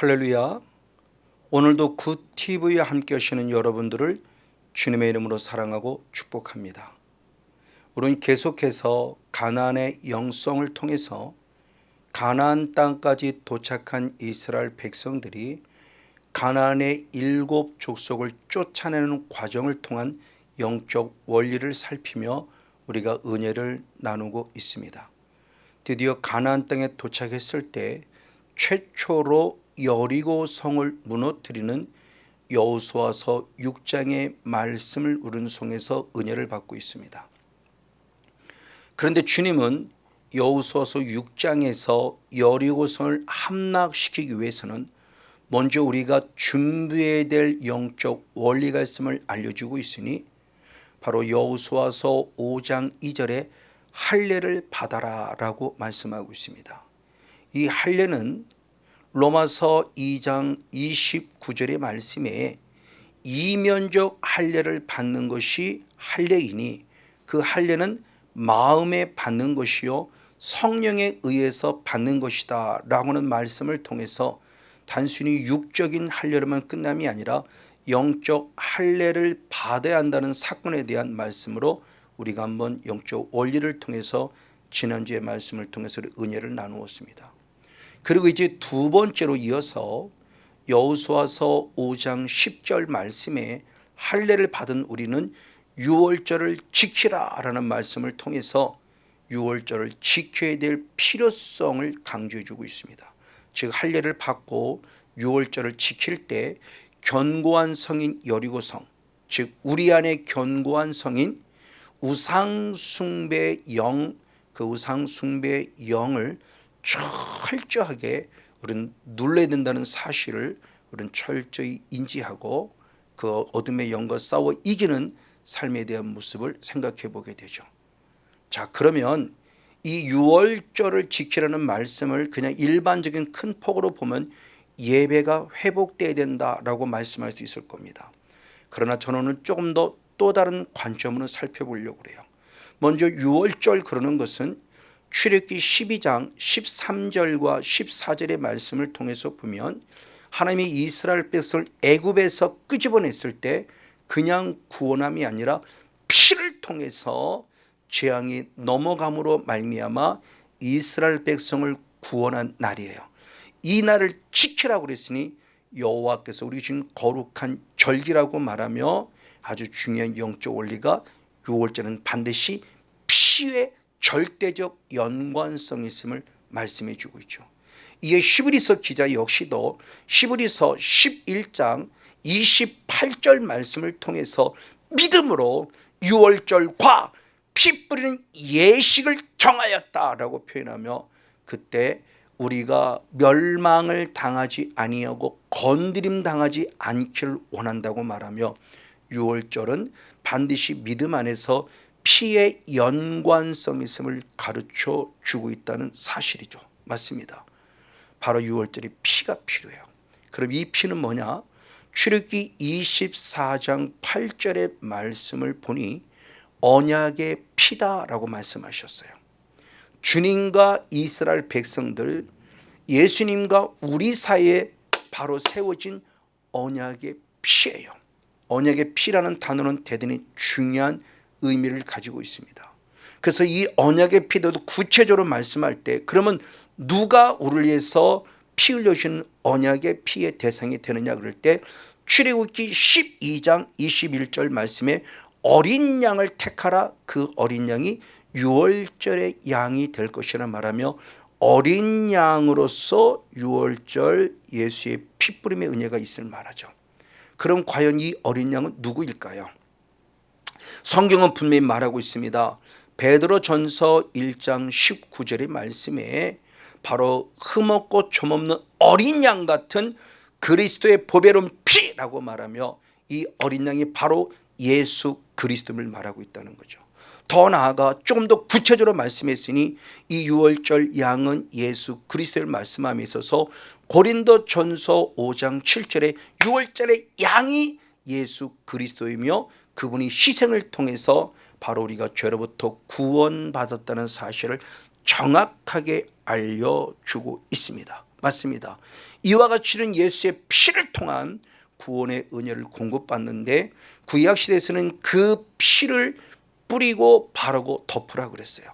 할렐루야. 오늘도 굿TV와 함께 하시는 여러분들을 주님의 이름으로 사랑하고 축복합니다. 우리는 계속해서 가나안의 영성을 통해서 가나안 땅까지 도착한 이스라엘 백성들이 가나안의 7 족속을 쫓아내는 과정을 통한 영적 원리를 살피며 우리가 은혜를 나누고 있습니다. 드디어 가나안 땅에 도착했을 때 최초로 여리고 성을 무너뜨리는 여호수아서 6장의 말씀을 우리는 통해서 은혜를 받고 있습니다. 그런데 주님은 여호수아서 6장에서 여리고 성을 함락시키기 위해서는 먼저 우리가 준비해야 될 영적 원리가 있음을 알려주고 있으니 바로 여호수아서 5장 2절에 할례를 받아라 라고 말씀하고 있습니다. 이 할례는 로마서 2장 29절의 말씀에 이면적 할례를 받는 것이 할례이니 그 할례는 마음에 받는 것이요 성령에 의해서 받는 것이다 라고는 말씀을 통해서 단순히 육적인 할례로만 끝남이 아니라 영적 할례를 받아야 한다는 사건에 대한 말씀으로 우리가 한번 영적 원리를 통해서 지난주의 말씀을 통해서 은혜를 나누었습니다. 그리고 이제 두 번째로 이어서 여호수아서 5장 10절 말씀에 할례를 받은 우리는 유월절을 지키라 라는 말씀을 통해서 유월절을 지켜야 될 필요성을 강조해 주고 있습니다. 즉 할례를 받고 유월절을 지킬 때 견고한 성인 여리고성, 즉 우리 안에 견고한 성인 우상숭배의 영, 그 우상숭배의 영을 철저하게 우리는 눌러야 된다는 사실을 우리는 철저히 인지하고 그 어둠의 영과 싸워 이기는 삶에 대한 모습을 생각해 보게 되죠. 자, 그러면 이 유월절을 지키라는 말씀을 그냥 일반적인 큰 폭으로 보면 예배가 회복돼야 된다라고 말씀할 수 있을 겁니다. 그러나 저는 조금 더 또 다른 관점으로 살펴보려고 그래요. 먼저 유월절 그러는 것은 출애굽기 12장 13절과 14절의 말씀을 통해서 보면 하나님이 이스라엘 백성을 애굽에서 끄집어냈을 때 그냥 구원함이 아니라 피를 통해서 재앙이 넘어감으로 말미암아 이스라엘 백성을 구원한 날이에요. 이 날을 지키라고 그랬으니 여호와께서 우리 주신 거룩한 절기라고 말하며 아주 중요한 영적 원리가 유월절은 반드시 피의 절대적 연관성이 있음을 말씀해 주고 있죠. 이에 히브리서 기자 역시도 히브리서 11장 28절 말씀을 통해서 믿음으로 유월절과 피 뿌리는 예식을 정하였다라고 표현하며 그때 우리가 멸망을 당하지 아니하고 건드림 당하지 않기를 원한다고 말하며 유월절은 반드시 믿음 안에서 피의 연관성이 있음을 가르쳐 주고 있다는 사실이죠. 맞습니다. 바로 유월절에 피가 필요해요. 그럼 이 피는 뭐냐? 출애굽기 24장 8절의 말씀을 보니 언약의 피다라고 말씀하셨어요. 주님과 이스라엘 백성들, 예수님과 우리 사이에 바로 세워진 언약의 피예요. 언약의 피라는 단어는 대단히 중요한 의미를 가지고 있습니다. 그래서 이 언약의 피도 구체적으로 말씀할 때 그러면 누가 우리를 위해서 피 흘려주신 언약의 피의 대상이 되느냐 그럴 때 출애굽기 12장 21절 말씀에 어린 양을 택하라, 그 어린 양이 유월절의 양이 될 것이라 말하며 어린 양으로서 유월절 예수의 피 뿌림의 은혜가 있을 말하죠. 그럼 과연 이 어린 양은 누구일까요? 성경은 분명히 말하고 있습니다. 베드로전서 1장 19절의 말씀에 바로 흠없고 점없는 어린 양 같은 그리스도의 보배로운 피라고 말하며 이 어린 양이 바로 예수 그리스도를 말하고 있다는 거죠. 더 나아가 조금 더 구체적으로 말씀했으니 이 유월절 양은 예수 그리스도를 말씀함에 있어서 고린도전서 5장 7절에 유월절의 양이 예수 그리스도이며 그분이 희생을 통해서 바로 우리가 죄로부터 구원받았다는 사실을 정확하게 알려주고 있습니다. 맞습니다. 이와 같이는 예수의 피를 통한 구원의 은혜를 공급받는데 구약시대에서는 그 피를 뿌리고 바르고 덮으라 그랬어요.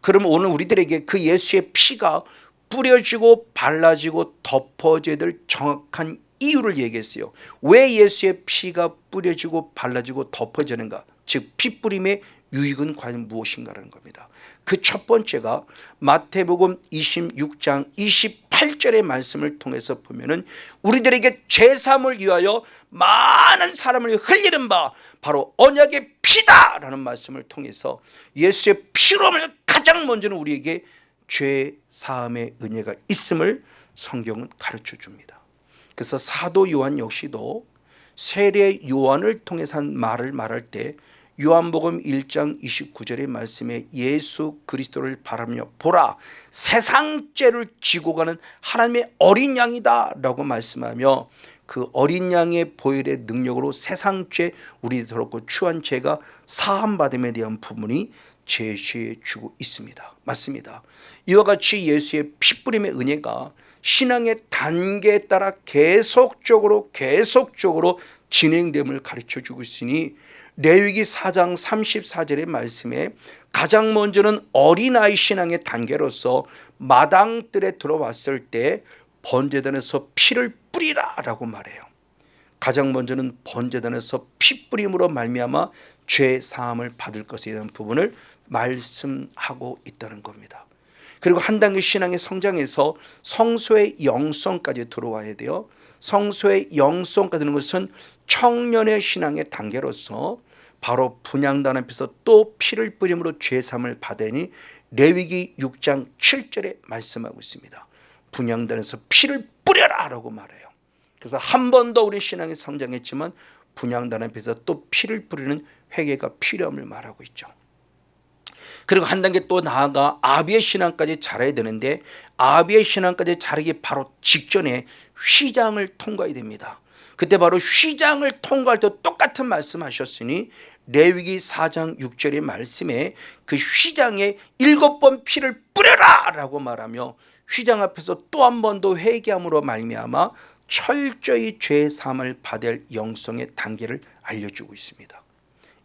그러면 오늘 우리들에게 그 예수의 피가 뿌려지고 발라지고 덮어져야 될 정확한 이유를 얘기했어요. 왜 예수의 피가 뿌려지고 발라지고 덮어지는가? 즉 피뿌림의 유익은 과연 무엇인가라는 겁니다. 그 첫 번째가 마태복음 26장 28절의 말씀을 통해서 보면은 우리들에게 제3을 위하여 많은 사람을 흘리는 바 바로 언약의 피다라는 말씀을 통해서 예수의 피로 하면 가장 먼저는 우리에게 죄 사함의 은혜가 있음을 성경은 가르쳐 줍니다. 그래서 사도 요한 역시도 세례 요한을 통해서 한 말을 말할 때 요한복음 1장 29절의 말씀에 예수 그리스도를 바라며 보라 세상 죄를 지고 가는 하나님의 어린 양이다 라고 말씀하며 그 어린 양의 보혈의 능력으로 세상 죄 우리 더럽고 추한 죄가 사함받음에 대한 부분이 제시해 주고 있습니다. 맞습니다. 이와 같이 예수의 피뿌림의 은혜가 신앙의 단계에 따라 계속적으로 진행됨을 가르쳐 주고 있으니 레위기 4장 34절의 말씀에 가장 먼저는 어린아이 신앙의 단계로서 마당들에 들어왔을 때 번제단에서 피를 뿌리라 라고 말해요. 가장 먼저는 번제단에서 피 뿌림으로 말미암아 죄 사함을 받을 것에 대한 부분을 말씀하고 있다는 겁니다. 그리고 한 단계 신앙의 성장에서 성소의 영성까지 들어와야 돼요. 성소의 영성까지 하는 것은 청년의 신앙의 단계로서 바로 분향단 앞에서 또 피를 뿌림으로 죄사함을 받으니 레위기 6장 7절에 말씀하고 있습니다. 분향단에서 피를 뿌려라 라고 말해요. 그래서 한 번 더 우리 신앙이 성장했지만 분향단 앞에서 또 피를 뿌리는 회개가 필요함을 말하고 있죠. 그리고 한 단계 또 나아가 아비의 신앙까지 자라야 되는데 아비의 신앙까지 자라기 바로 직전에 휘장을 통과해야 됩니다. 그때 바로 휘장을 통과할 때 똑같은 말씀하셨으니 레위기 4장 6절의 말씀에 그 휘장에 7번 피를 뿌려라 라고 말하며 휘장 앞에서 또 한 번 더 회개함으로 말미암아 철저히 죄 사함을 받을 영성의 단계를 알려주고 있습니다.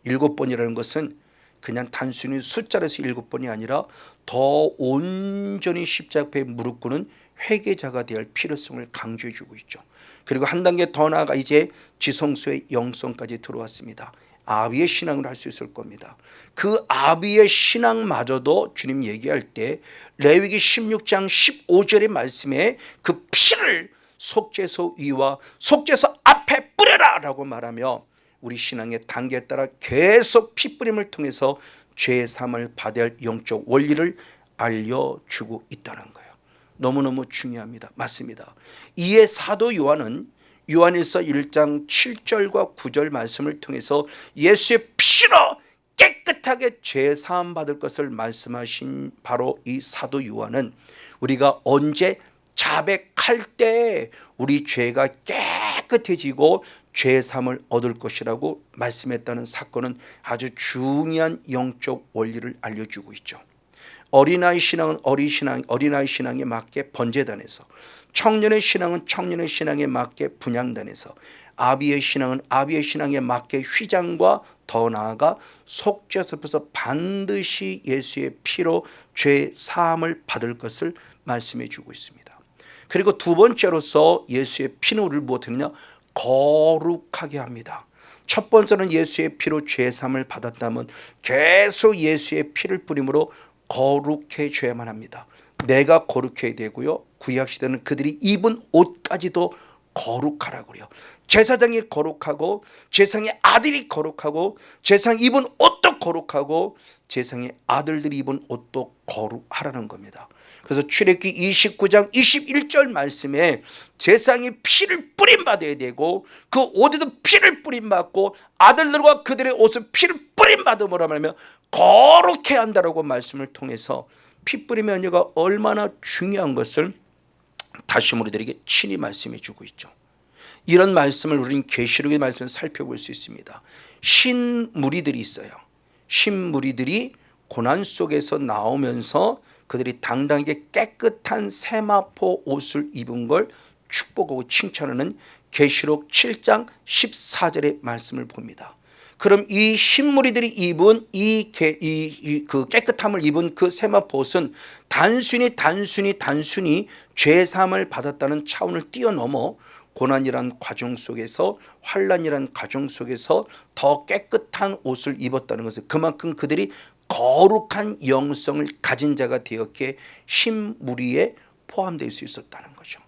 7번이라는 것은 그냥 단순히 숫자로서 7번이 아니라 더 온전히 십자가에 무릎 꿇는 회개자가 되어 필요성을 강조해 주고 있죠. 그리고 한 단계 더 나아가 이제 지성소의 영성까지 들어왔습니다. 아비의 신앙을 할 수 있을 겁니다. 그 아비의 신앙마저도 주님 얘기할 때 레위기 16장 15절의 말씀에 그 피를 속죄소 위와 속죄소 앞에 뿌려라 라고 말하며 우리 신앙의 단계에 따라 계속 피뿌림을 통해서 죄사함을 받아야 할 영적 원리를 알려주고 있다는 거예요. 너무너무 중요합니다. 맞습니다. 이에 사도 요한은 요한일서 1장 7절과 9절 말씀을 통해서 예수의 피로 깨끗하게 죄사함 받을 것을 말씀하신 바로 이 사도 요한은 우리가 언제 자백할 때 우리 죄가 깨끗해지고 죄사함을 얻을 것이라고 말씀했다는 사건은 아주 중요한 영적 원리를 알려주고 있죠. 어린아이 신앙은 어린아이 신앙에 맞게 번제단에서, 청년의 신앙은 청년의 신앙에 맞게 분향단에서, 아비의 신앙은 아비의 신앙에 맞게 휘장과 더 나아가 속죄소에서 반드시 예수의 피로 죄 사함을 받을 것을 말씀해 주고 있습니다. 그리고 두 번째로서 예수의 피는 우리를 무엇하느냐? 거룩하게 합니다. 첫 번째는 예수의 피로 죄 사함을 받았다면 계속 예수의 피를 뿌림으로 거룩해져야만 합니다. 내가 거룩해야 되고요. 구약시대는 그들이 입은 옷까지도 거룩하라고 그래요. 제사장이 거룩하고 제사장의 아들이 거룩하고 제사장 입은 옷도 거룩하고 제사장의 아들들이 입은 옷도 거룩하라는 겁니다. 그래서 출애굽기 29장 21절 말씀에 제사장이 피를 뿌림받아야 되고 그 옷에도 피를 뿌림받고 아들들과 그들의 옷은 피를 뿌림받음으로 말하며 거룩해야 한다라고 말씀을 통해서 피 뿌림의 언약가 얼마나 중요한 것을 다시 우리들에게 친히 말씀해 주고 있죠. 이런 말씀을 우리는 계시록의 말씀을 살펴볼 수 있습니다. 신무리들이 있어요. 신무리들이 고난 속에서 나오면서 그들이 당당하게 깨끗한 세마포 옷을 입은 걸 축복하고 칭찬하는 계시록 7장 14절의 말씀을 봅니다. 그럼 이 신무리들이 입은 그 깨끗함을 입은 그 세마포 옷은 단순히 죄 사함을 받았다는 차원을 뛰어넘어 고난이란 과정 속에서, 환난이란 과정 속에서 더 깨끗한 옷을 입었다는 것은 그만큼 그들이 거룩한 영성을 가진 자가 되었기에 신무리에 포함될 수 있었다는 거죠.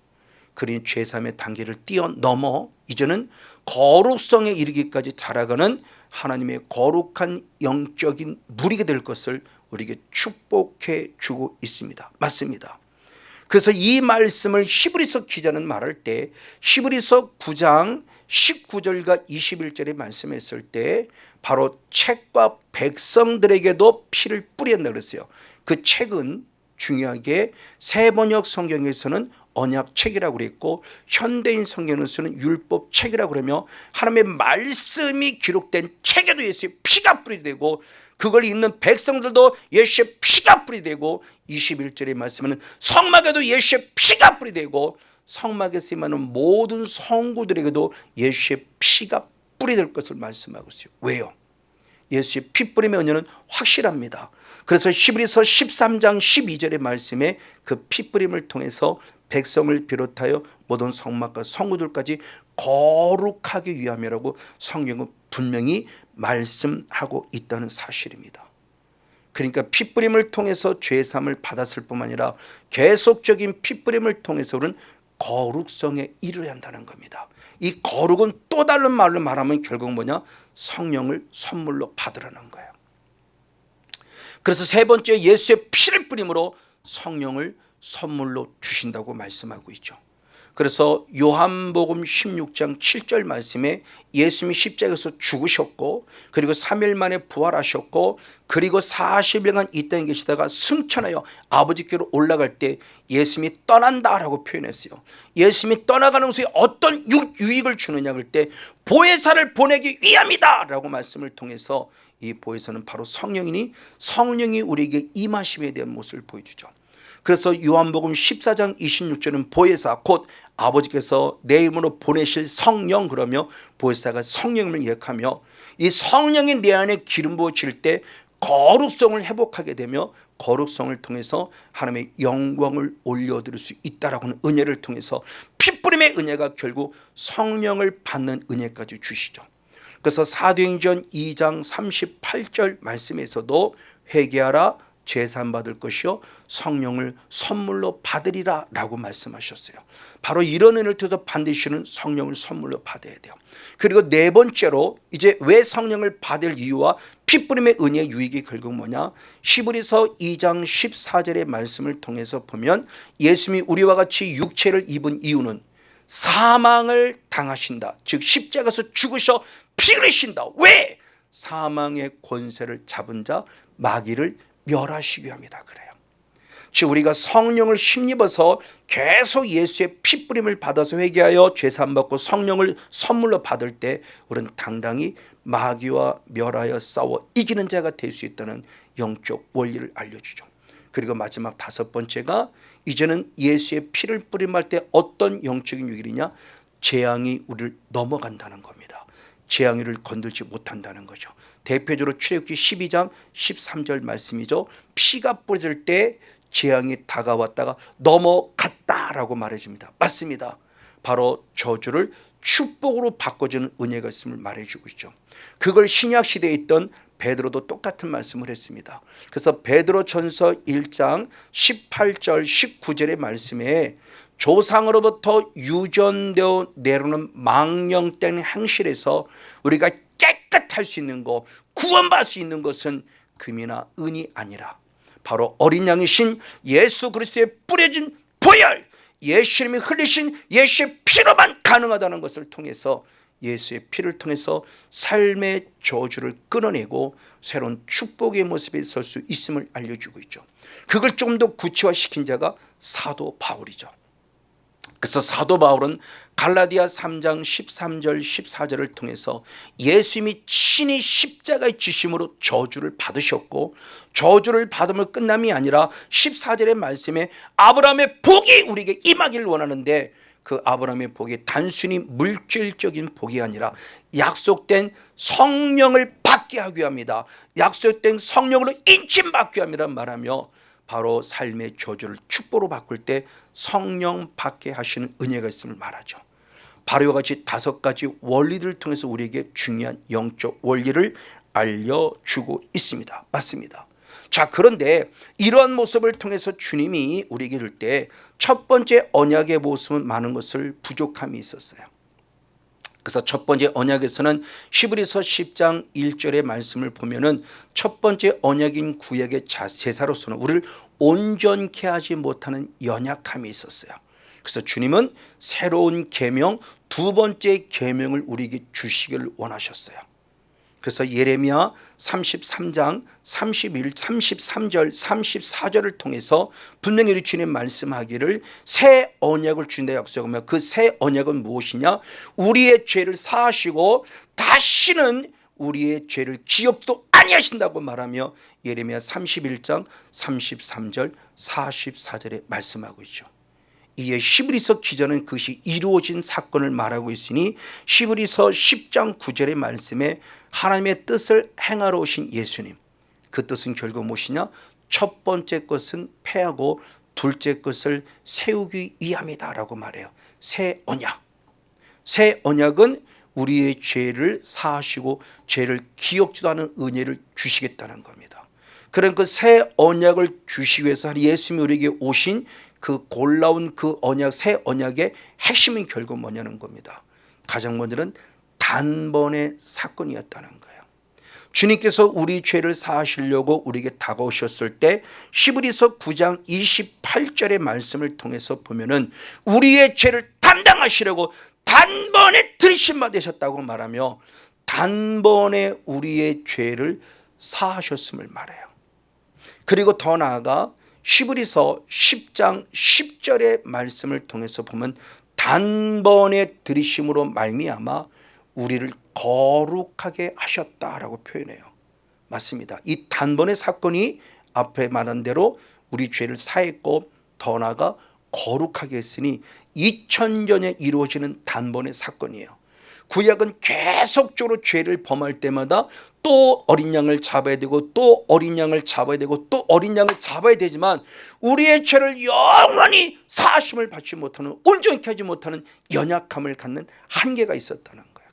그러니 죄사함의 단계를 뛰어넘어 이제는 거룩성에 이르기까지 자라가는 하나님의 거룩한 영적인 무리가 될 것을 우리에게 축복해 주고 있습니다. 맞습니다. 그래서 이 말씀을 히브리서 기자는 말할 때 히브리서 9장 19절과 21절에 말씀했을 때 바로 책과 백성들에게도 피를 뿌렸다 그랬어요. 그 책은 중요하게 세번역 성경에서는 언약책이라고 그랬고 현대인 성경에서는 율법책이라고 그러며 하나님의 말씀이 기록된 책에도 예수의 피가 뿌리되고 그걸 읽는 백성들도 예수의 피가 뿌리되고 21절의 말씀은 성막에도 예수의 피가 뿌리되고 성막에서 임하는 모든 성구들에게도 예수의 피가 뿌리될 것을 말씀하고 있어요. 왜요? 예수의 피 뿌림의 은혜는 확실합니다. 그래서 히브리서 13장 12절의 말씀에 그 피 뿌림을 통해서 백성을 비롯하여 모든 성막과 성구들까지 거룩하게 위함이라고 성경은 분명히 말씀하고 있다는 사실입니다. 그러니까 핏뿌림을 통해서 죄사함을 받았을 뿐만 아니라 계속적인 핏뿌림을 통해서 우리는 거룩성에 이르러야 한다는 겁니다. 이 거룩은 또 다른 말로 말하면 결국 뭐냐? 성령을 선물로 받으라는 거예요. 그래서 세 번째 예수의 피를 뿌림으로 성령을 선물로 주신다고 말씀하고 있죠. 그래서 요한복음 16장 7절 말씀에 예수님이 십자가에서 죽으셨고 그리고 3일 만에 부활하셨고 그리고 40일간 이 땅에 계시다가 승천하여 아버지께로 올라갈 때 예수님이 떠난다라고 표현했어요. 예수님이 떠나가는 것에 어떤 유익을 주느냐 할 때 보혜사를 보내기 위함이다 라고 말씀을 통해서 이 보혜사는 바로 성령이니 성령이 우리에게 임하심에 대한 모습을 보여주죠. 그래서 요한복음 14장 26절은 보혜사 곧 아버지께서 내 이름으로 보내실 성령 그러며 보혜사가 성령을 예약하며 이 성령이 내 안에 기름 부어질 때 거룩성을 회복하게 되며 거룩성을 통해서 하나님의 영광을 올려드릴 수 있다라고 하는 은혜를 통해서 핏뿌림의 은혜가 결국 성령을 받는 은혜까지 주시죠. 그래서 사도행전 2장 38절 말씀에서도 회개하라 제사함 받을 것이요 성령을 선물로 받으리라 라고 말씀하셨어요. 바로 이런 은혜를 통해서 반드시는 성령을 선물로 받아야 돼요. 그리고 네 번째로 이제 왜 성령을 받을 이유와 핏뿌림의 은혜의 유익이 결국 뭐냐? 히브리서 2장 14절의 말씀을 통해서 보면 예수님이 우리와 같이 육체를 입은 이유는 사망을 당하신다. 즉 십자가에서 죽으셔 피 흘리신다. 왜? 사망의 권세를 잡은 자 마귀를 멸하시기 위함이다 그래요. 즉 우리가 성령을 힘입어서 계속 예수의 핏뿌림을 받아서 회개하여 죄사함 받고 성령을 선물로 받을 때 우리는 당당히 마귀와 멸하여 싸워 이기는 자가 될 수 있다는 영적 원리를 알려주죠. 그리고 마지막 다섯 번째가 이제는 예수의 피를 뿌림할 때 어떤 영적인 유익이냐? 재앙이 우리를 넘어간다는 겁니다. 재앙이 우리를 건들지 못한다는 거죠. 대표적으로 출애굽기 12장 13절 말씀이죠. 피가 뿌려질 때 재앙이 다가왔다가 넘어갔다라고 말해줍니다. 맞습니다. 바로 저주를 축복으로 바꿔주는 은혜가 있음을 말해주고 있죠. 그걸 신약시대에 있던 베드로도 똑같은 말씀을 했습니다. 그래서 베드로전서 1장 18절 19절의 말씀에 조상으로부터 유전되어 내려오는 망령된 행실에서 우리가 깨끗할 수 있는 것, 구원받을 수 있는 것은 금이나 은이 아니라 바로 어린 양이신 예수 그리스도의 뿌려진 보혈, 예수님이 흘리신 예수의 피로만 가능하다는 것을 통해서 예수의 피를 통해서 삶의 저주를 끊어내고 새로운 축복의 모습에 설 수 있음을 알려주고 있죠. 그걸 조금 더 구체화시킨 자가 사도 바울이죠. 그래서 사도 바울은 갈라디아 3장 13절 14절을 통해서 예수님이 친히 십자가의 지심으로 저주를 받으셨고, 저주를 받음을 끝남이 아니라 14절의 말씀에 아브라함의 복이 우리에게 임하기를 원하는데, 그 아브라함의 복이 단순히 물질적인 복이 아니라 약속된 성령을 받게 하기 위함이다. 약속된 성령으로 인침받기 위함이라 말하며, 바로 삶의 저주를 축복으로 바꿀 때 성령 받게 하시는 은혜가 있음을 말하죠. 바로 이와 같이 5가지 원리들을 통해서 우리에게 중요한 영적 원리를 알려주고 있습니다. 맞습니다. 자, 그런데 이러한 모습을 통해서 주님이 우리에게 이룰 때 첫 번째 언약의 모습은 많은 것을 부족함이 있었어요. 그래서 첫 번째 언약에서는 히브리서 10장 1절의 말씀을 보면은 첫 번째 언약인 구약의 제사로서는 우리를 온전케 하지 못하는 연약함이 있었어요. 그래서 주님은 새로운 계명, 두 번째 계명을 우리에게 주시기를 원하셨어요. 그래서 예레미야 33장 33절 34절을 통해서 분명히 우리 주님 말씀하기를 새 언약을 주신다 약속하며, 그 새 언약은 무엇이냐? 우리의 죄를 사하시고 다시는 우리의 죄를 기억도 아니하신다고 말하며 예레미야 31장 33절 44절에 말씀하고 있죠. 이에 히브리서 기자는 그것이 이루어진 사건을 말하고 있으니 히브리서 10장 9절의 말씀에 하나님의 뜻을 행하러 오신 예수님, 그 뜻은 결국 무엇이냐? 첫 번째 것은 폐하고 둘째 것을 세우기 위함이다 라고 말해요. 새 언약. 새 언약은 우리의 죄를 사하시고 죄를 기억지도 않은 은혜를 주시겠다는 겁니다. 그런 그 새 언약을 주시기 위해서 예수님이 우리에게 오신 그 골라온 그 언약, 새 언약의 핵심은 결국 뭐냐는 겁니다. 가장 먼저는 단번의 사건이었다는 거예요. 주님께서 우리 죄를 사하시려고 우리에게 다가오셨을 때 히브리서 9장 28절의 말씀을 통해서 보면은 우리의 죄를 담당하시려고 단번에 들이심 받으셨다고 말하며 단번에 우리의 죄를 사하셨음을 말해요. 그리고 더 나아가 히브리서 10장 10절의 말씀을 통해서 보면 단번에 들이심으로 말미암아 우리를 거룩하게 하셨다라고 표현해요. 맞습니다. 이 단번의 사건이 앞에 말한 대로 우리 죄를 사했고 더 나아가 거룩하게 했으니 2000년에 이루어지는 단번의 사건이에요. 구약은 계속적으로 죄를 범할 때마다 또 어린 양을 잡아야 되고 또 어린 양을 잡아야 되고 또 어린 양을 잡아야 되지만 우리의 죄를 영원히 사하심을 받지 못하는, 온전케 하지 못하는 연약함을 갖는 한계가 있었다는 거예요.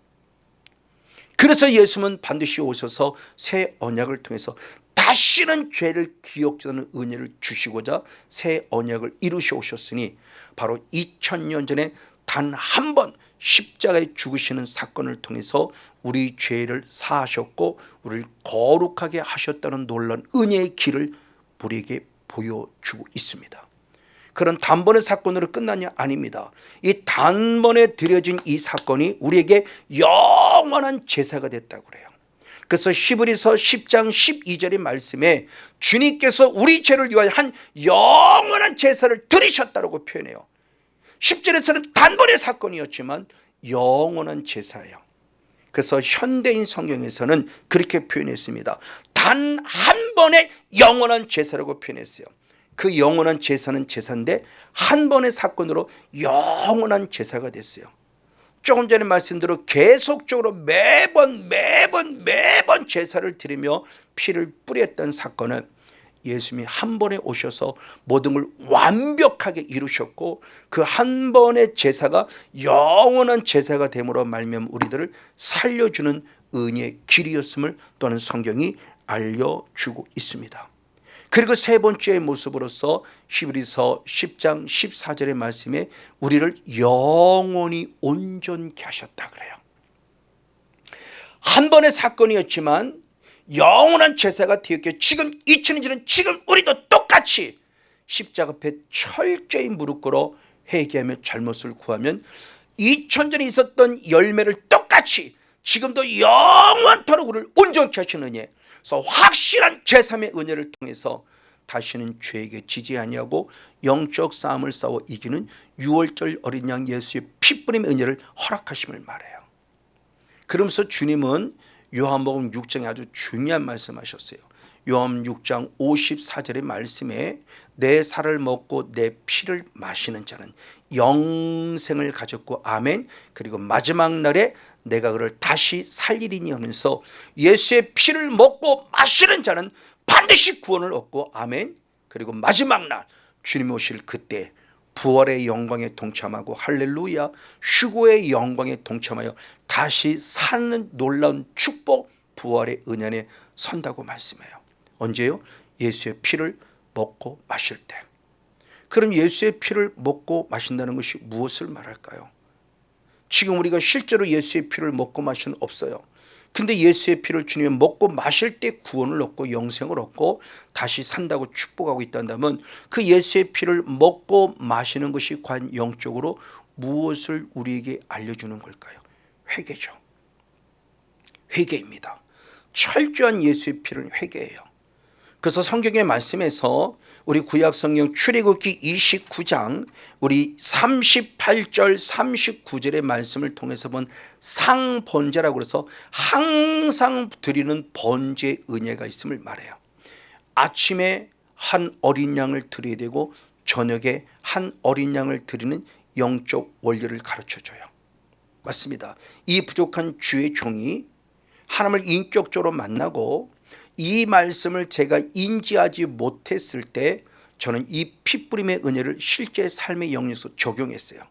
그래서 예수님은 반드시 오셔서 새 언약을 통해서 다시는 죄를 기억지 않는 은혜를 주시고자 새 언약을 이루셔 오셨으니 바로 2000년 전에 단 한 번 십자가에 죽으시는 사건을 통해서 우리 죄를 사하셨고 우리를 거룩하게 하셨다는 놀라운 은혜의 길을 우리에게 보여주고 있습니다. 그런 단번의 사건으로 끝나냐? 아닙니다. 이 단번에 드려진 이 사건이 우리에게 영원한 제사가 됐다고 그래요. 그래서 히브리서 10장 12절의 말씀에 주님께서 우리 죄를 위하여 한 영원한 제사를 드리셨다고 표현해요. 10절에서는 단번의 사건이었지만 영원한 제사예요. 그래서 현대인 성경에서는 그렇게 표현했습니다. 단 한 번의 영원한 제사라고 표현했어요. 그 영원한 제사는 제사인데 한 번의 사건으로 영원한 제사가 됐어요. 조금 전에 말씀대로 계속적으로 매번 제사를 드리며 피를 뿌렸던 사건은 예수님이 한 번에 오셔서 모든 걸 완벽하게 이루셨고 그 한 번의 제사가 영원한 제사가 됨으로 말미암아 우리들을 살려주는 은혜의 길이었음을 또한 성경이 알려주고 있습니다. 그리고 세 번째의 모습으로서 히브리서 10장 14절의 말씀에 우리를 영원히 온전케 하셨다 그래요. 한 번의 사건이었지만 영원한 제사가 되었기에 지금 2000년 전에 지금 우리도 똑같이 십자가 앞에 철저히 무릎 꿇어 회개하며 잘못을 구하면 2000전에 있었던 열매를 똑같이 지금도 영원토록 우리를 온전케 하시는 은혜, 그래서 확실한 제3의 은혜를 통해서 다시는 죄에게 지지 아니하고 영적 싸움을 싸워 이기는 6월절 어린 양 예수의 피뿌림의 은혜를 허락하심을 말해요. 그러면서 주님은 요한복음 6장에 아주 중요한 말씀하셨어요. 요한 6장 54절의 말씀에 내 살을 먹고 내 피를 마시는 자는 영생을 가졌고 아멘. 그리고 마지막 날에 내가 그를 다시 살리리니 하면서 예수의 피를 먹고 마시는 자는 반드시 구원을 얻고 아멘. 그리고 마지막 날 주님 오실 그때 부활의 영광에 동참하고 할렐루야 휴고의 영광에 동참하여 다시 사는 놀라운 축복 부활의 은연에 선다고 말씀해요. 언제요? 예수의 피를 먹고 마실 때. 그럼 예수의 피를 먹고 마신다는 것이 무엇을 말할까요? 지금 우리가 실제로 예수의 피를 먹고 마시는 없어요. 근데 예수의 피를 주님이 먹고 마실 때 구원을 얻고 영생을 얻고 다시 산다고 축복하고 있다면 그 예수의 피를 먹고 마시는 것이 과연 영적으로 무엇을 우리에게 알려주는 걸까요? 회개죠. 회개입니다. 철저한 예수의 피를 회개해요. 그래서 성경의 말씀에서 우리 구약성경 출애굽기 29장 우리 38절 39절의 말씀을 통해서 본 상번제라고 그래서 항상 드리는 번제 은혜가 있음을 말해요. 아침에 한 어린 양을 드려야 되고 저녁에 한 어린 양을 드리는 영적 원리를 가르쳐줘요. 맞습니다. 이 부족한 주의 종이 하나님을 인격적으로 만나고 이 말씀을 제가 인지하지 못했을 때 저는 이 피뿌림의 은혜를 실제 삶의 영역에서 적용했어요.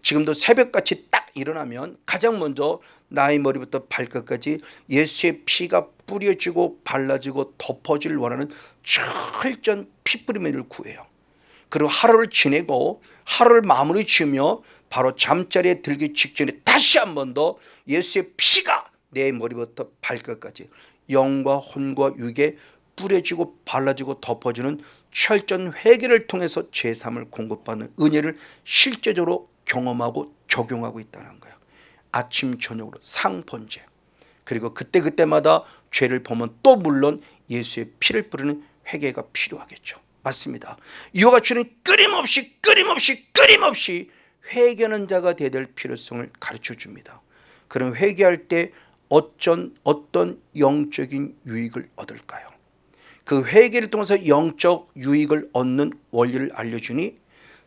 지금도 새벽같이 딱 일어나면 가장 먼저 나의 머리부터 발끝까지 예수의 피가 뿌려지고 발라지고 덮어질 원하는 철저한 피뿌림의 은혜를 구해요. 그리고 하루를 지내고 하루를 마무리 지으며 바로 잠자리에 들기 직전에 다시 한 번 더 예수의 피가 내 머리부터 발끝까지 영과 혼과 육에 뿌려지고 발라지고 덮어지는 철저한 회개를 통해서 제3을 공급받는 은혜를 실제적으로 경험하고 적용하고 있다는 거예요. 아침 저녁으로 상번제. 그리고 그때마다 죄를 보면 또 물론 예수의 피를 뿌리는 회개가 필요하겠죠. 맞습니다. 이와 같이 끊임없이 회개하는 자가 되어야 될 필요성을 가르쳐 줍니다. 그럼 회개할 때 어떤 영적인 유익을 얻을까요? 그 회개를 통해서 영적 유익을 얻는 원리를 알려주니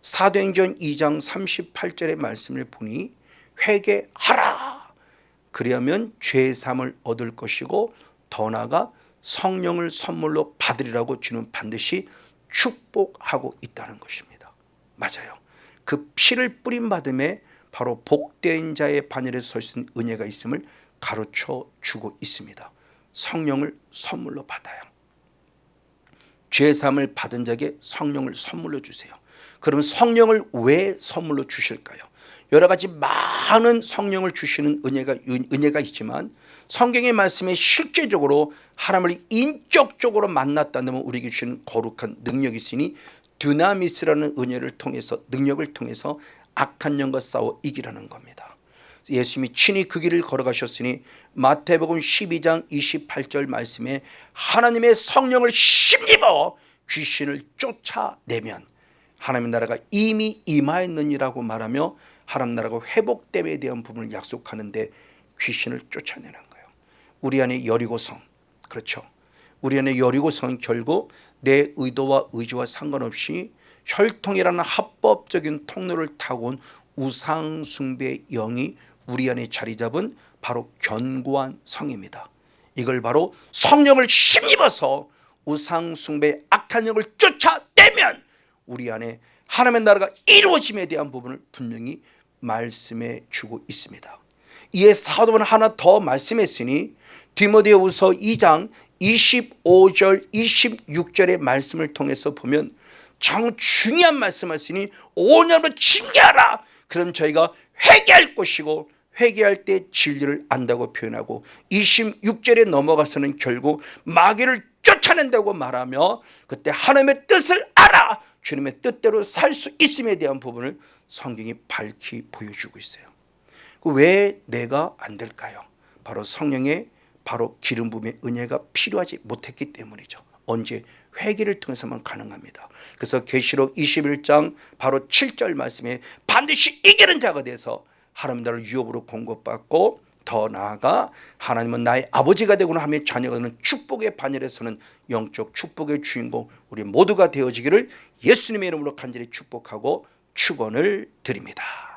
사도행전 2장 38절의 말씀을 보니 회개하라. 그리하면 죄사함을 얻을 것이고 더 나아가 성령을 선물로 받으리라고 주는 반드시 축복하고 있다는 것입니다. 맞아요. 그 피를 뿌림받음에 바로 복된 자의 반열에 설 수 있는 은혜가 있음을 가르쳐 주고 있습니다. 성령을 선물로 받아요. 죄사함을 받은 자에게 성령을 선물로 주세요. 그러면 성령을 왜 선물로 주실까요? 여러 가지 많은 성령을 주시는 은혜가 있지만 성경의 말씀에 실제적으로 하나님을 인격적으로 만났다면 우리에게 주시는 거룩한 능력이 있으니 드나미스라는 은혜를 통해서 능력을 통해서 악한 영과 싸워 이기라는 겁니다. 예수님이 친히 그 길을 걸어가셨으니 마태복음 12장 28절 말씀에 하나님의 성령을 힘입어 귀신을 쫓아내면 하나님의 나라가 이미 임하였느니라고 말하며 하나님 나라가 회복됨에 대한 부분을 약속하는데 귀신을 쫓아내는 거예요. 우리 안에 여리고성, 그렇죠. 우리 안에 여리고성은 결국 내 의도와 의지와 상관없이 혈통이라는 합법적인 통로를 타고 온 우상숭배의 영이 우리 안에 자리 잡은 바로 견고한 성입니다. 이걸 바로 성령을 힘입어서 우상숭배의 악한 영을 쫓아내면 우리 안에 하나님의 나라가 이루어짐에 대한 부분을 분명히 말씀해 주고 있습니다. 이에 사도는 하나 더 말씀했으니 디모데후서 2장 25절 26절의 말씀을 통해서 보면 참 중요한 말씀하시니 오늘부터 징계하라. 그럼 저희가 회개할 것이고 회개할 때 진리를 안다고 표현하고 26절에 넘어가서는 결국 마귀를 쫓아낸다고 말하며 그때 하나님의 뜻을 알아 주님의 뜻대로 살 수 있음에 대한 부분을 성경이 밝히 보여주고 있어요. 왜 내가 안 될까요? 바로 성령의 바로 기름 부음의 은혜가 필요하지 못했기 때문이죠. 언제? 회개를 통해서만 가능합니다. 그래서 계시록 21장 바로 7절 말씀에 반드시 이기는 자가 돼서 하나님 나라를 유업으로 공급받고 더 나아가 하나님은 나의 아버지가 되고는 하며 자녀가 되는 축복의 반열에서는 영적 축복의 주인공 우리 모두가 되어지기를 예수님의 이름으로 간절히 축복하고 축원을 드립니다.